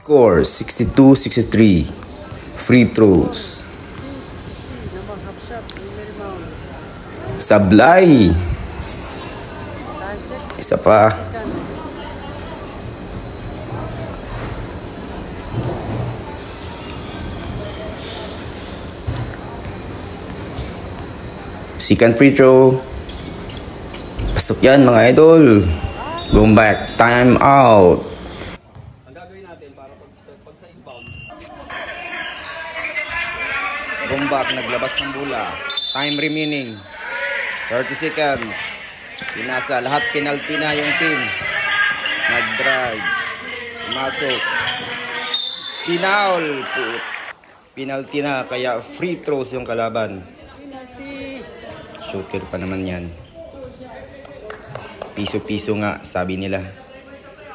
Score 62-63. Free throws. Sablay. Isa pa. Second free throw. Pasok yan mga idol. Going back. Time out. Ang gagawin natin para pag sa inbound. Going back. Naglabas ng bola. Time remaining. 30 seconds. Pinasa. Lahat penalty na yung team. Nag-drive. Pumasok. Pinaul. Penalty na. Kaya free throws yung kalaban. Shooter pa naman yan. Piso-piso nga, sabi nila.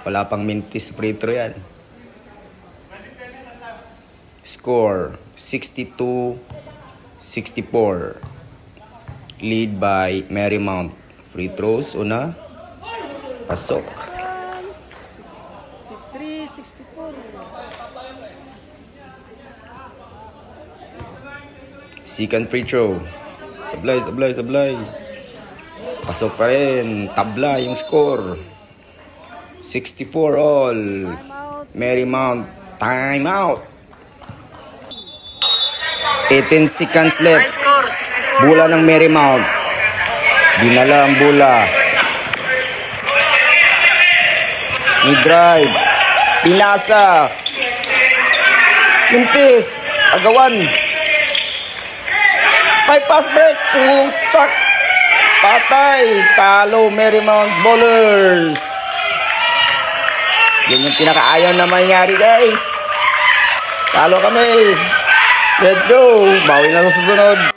Wala pang mintis free throw yan. Score 62-64. Lead by Marymount. Free throws, una. Pasok. 63-64. Second free throw. Sablay. Pasok pa rin. Tabla yung score. 64 all. Marymount. Time out. 18 seconds left. Bola ng Marymount. Dinala ang bola. Ni-drive. Pinasa. Pintis. Agawan. 5 pass break. Putak. Patay. Talo Marymount Ballers. Yan yung pinakaayaw na mangyari guys. Talo kami. Let's go. Bawi na sa susunod.